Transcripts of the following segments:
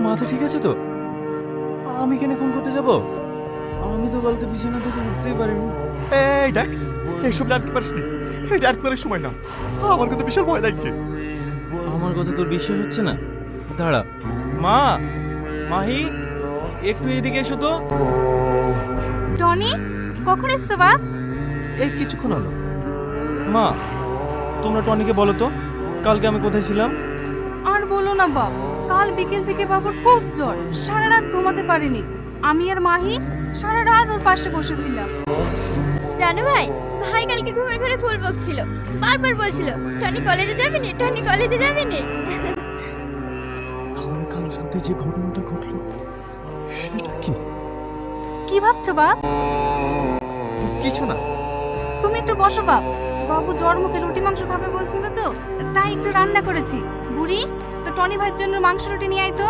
মাথা ঠিক আছে তো? আমি কেন খুন করতে যাব? আমি তো কালকে বিছানা থেকে উঠতেই পারিনি। এই দেখ, এইসব জানতে পারিস নি। এই ডাক করার সময় না, আমার কিন্তু বিশাল ভয় লাগছে। আমার কথা তোর বিশ্বাস হচ্ছে না? দাঁড়া। মা, মাহি, একটু এদিকে এসো তো। টনি, কখন এসছো বাপ? এই কিছুক্ষণ হলো। মা, তোমরা টনিকে বলো তো কালকে আমি কোথায় ছিলাম? আর বলো না বাপ, কাল বিকেল থেকে বাবুর খুব জ্বর, সারা রাত ঘুমাতে পারিনি। আমি আর মাহি সারা রাত ওর পাশে বসেছিলাম। জানো ভাই, ভাই কালকে ঘুমের ঘরে ফুল বকছিল, বারবার বলছিল টনি কলেজে যাবি নি, টনি কলেজে যাবি নি। তাহলে কাল রাতে যে ঘটনাটা ঘটলো সেটা কি? কি ভাবছো বাপ? কিছু না। তুমি একটু বসো বাপ। বাবু জ্বর মুখে রুটি মাংস খাবে বলছিল তো, তাই একটু রান্না করেছি। বুড়ি, তো টনি ভাইয়ের জন্য মাংস রুটি নিয়ে আয় তো।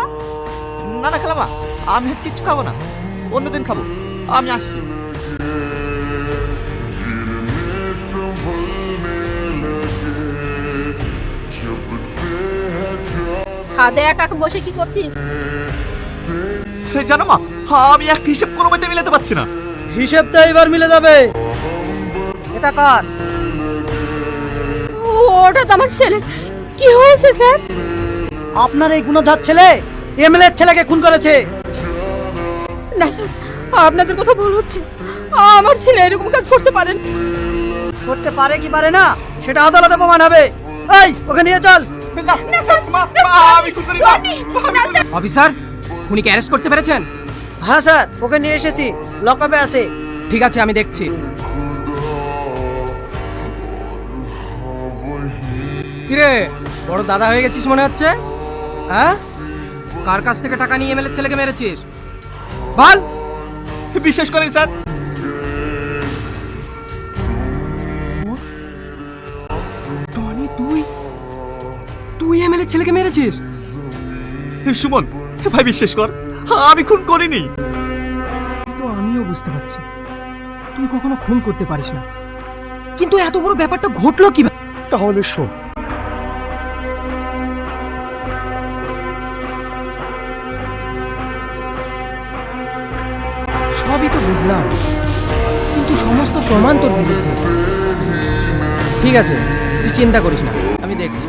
না না খালামা, আমি আজ কিচ্ছু খাবো না, অন্যদিন খাবো। আমি আসছি। ছাদে একা বসে কি করছিস? জানো মা, আমি একটা হিসাব কোনো মতে মিলাতে পারছি না। হিসাবটা এবার মিলে যাবে। এটা কার? ওটা তো আমার ছেলে। কি হয়েছে স্যার? আপনার এই গুণধর ছেলে এমএলএ ছেলেকে খুন করেছে। না স্যার, আপনাদের কথা ভুল হচ্ছে। আমার ছেলে এরকম কাজ করতে পারেন? করতে পারে কি পারে না সেটা আদালতে প্রমাণ হবে। এই, ওকে নিয়ে চল। না স্যার, আমি খুন করি না। অফিসার, খুনিকে অ্যারেস্ট করতে পেরেছেন? হ্যাঁ স্যার, ওকে নিয়ে এসেছি, লকআপে আছে। ঠিক আছে, আমি দেখছি। কিরে, বড় দাদা হয়ে গেছিস মনে হচ্ছে? হ্যাঁ, কার কাছ থেকে টাকা নিয়ে এমএলএ ছেলেকে মেরেছিস বল? বিশ্বাস করেন স্যার, টনি, তুই এমএলএ ছেলেকে মেরেছিস? সুমন ভাই বিশ্বাস কর, আমি খুন করিনি। তো আমিও বুঝতে পারছি তুই কখনো খুন করতে পারিস না, কিন্তু এত বড় ব্যাপারটা ঘটলো কিভাবে? তাহলে শোন। সবই তো বুঝলাম, কিন্তু সমস্ত প্রমাণ তোর বিরুদ্ধে। ঠিক আছে, তুই চিন্তা করিস না, আমি দেখছি।